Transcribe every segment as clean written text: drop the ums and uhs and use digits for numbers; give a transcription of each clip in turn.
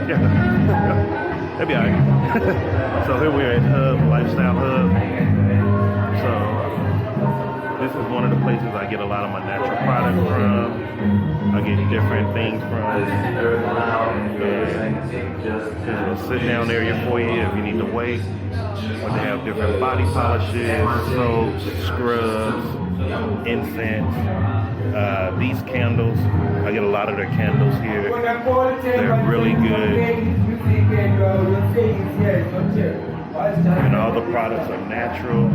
Yeah. That'd be all right. So here we're at Hub, Lifestyle Hub. So this is one of the places I get a lot of my natural products from. I get different things from. There's a sit down area for you if you need to wait. But they have different body polishes, soaps, scrubs, incense. These candles, I get a lot of their candles here. They're really good. And all the products are natural.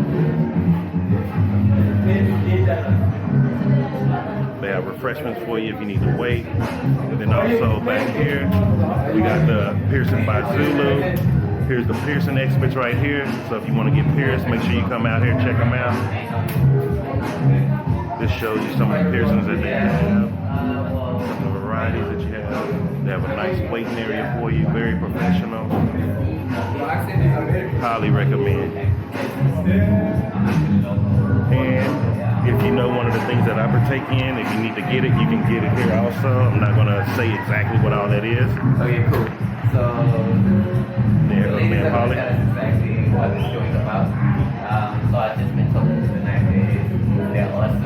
They have refreshments for you if you need to wait. And then also back here, we got the piercing by Zulu. Here's the piercing experts right here. So if you want to get pierced, make sure you come out here and check them out. This shows you some of the piercings that they have, some of the varieties that you have. They have a nice waiting area for you, very professional. Highly recommend. And if you know one of the things that I partake in, if you need to get it, you can get it here also. I'm not going to say exactly what all that is. Okay, cool. So, there goes man Polly. That's exactly what it's showing about. So I've just been talking to the night. They're awesome.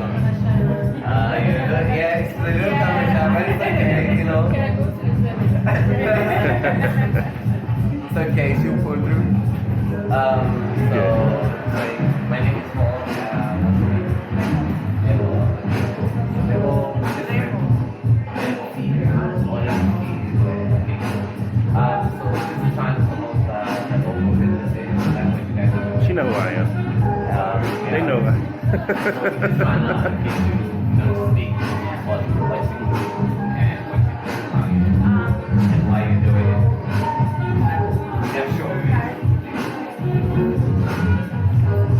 Yeah, it's a little conversation, but it's okay, you know. Can I go to the It's okay, she'll pull through. My name is Paul. They're all different. So this is trying to promote the local businesses. That's what you guys do. She know who I am. They know her. Trying to get you to speak what you do and what you do and why you do it. Yeah, sure.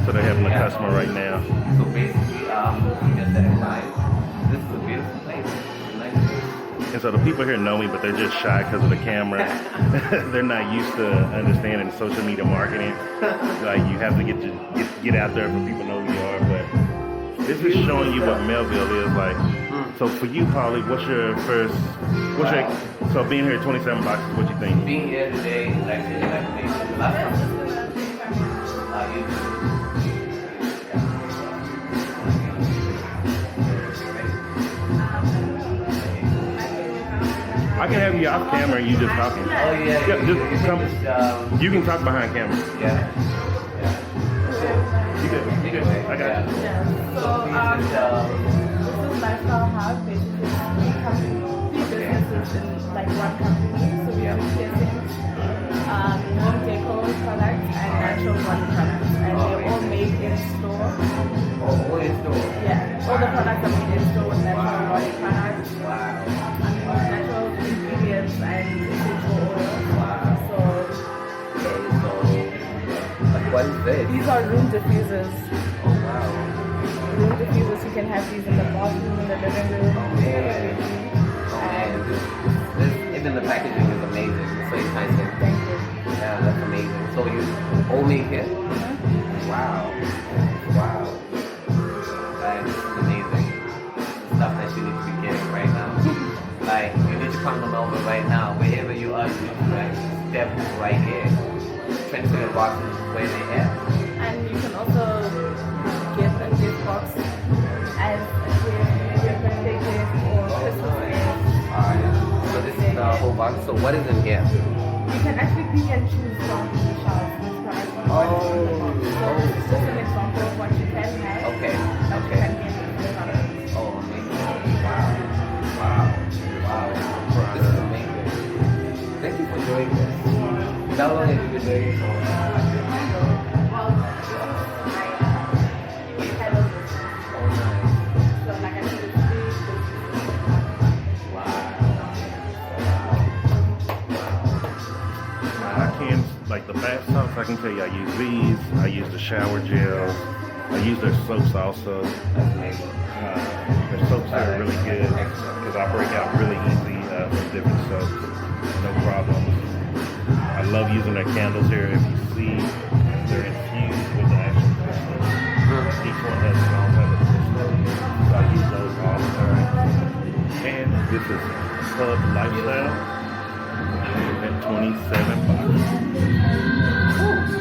So they're having a customer right now. So basically, we just said it live. This is a beautiful place. And so the people here know me, but they're just shy because of the camera. They're not used to understanding social media marketing. Like you have to get out there for people to know who you are. But this is showing you what Melville is like. So for you, Polly, so being here at 27 Boxes, what you think? Being here today is actually like the last time. I can have you off camera and you just talking. Oh yeah, just come. You can talk behind camera. Yeah. You good. I got you. So, this is Lifestyle Hub, basically three businesses in like one company. So we have piercings, home decor products, and natural body products. And they're all made in store. Oh, all in store? Yeah, all the products are made in store with natural body products. Wow. Natural ingredients and essential oils. Wow. So, What is this? these are room diffusers. Oh wow. Room diffusers, you can have these in the bathroom, in the living room. And this, even the packaging is amazing. It's so enticing. Thank you. Yeah, that's amazing. So you all make it? Wow. Wow. Like, this is amazing. The stuff that you need to be getting right now. Like, you need to come to Melbourne right now. Wherever you are, you need to like step right here. 27 boxes where they have. And you can also give a gift box as a gift, maybe a birthday gift or Christmas gift. Alright. So this is the whole box. So what is in here? You can actually pick and choose from the shelves which products you want in the box. So this is just an example of what you can have. Okay. That you can get in the products. Oh, amazing. Wow. This is amazing. Thank you for doing this. How long have you been doing it for? Like the bath salts, I can tell you I use these. I use the shower gels. I use their soaps also. That's amazing. Their soaps are really good because I break out really easy from different soaps. No problem. I love using their candles here. If you see, they're infused with the actual crystal. Each one has its own type of crystal. So I use those all the time. And this is Hub Lifestyle at 27 bucks.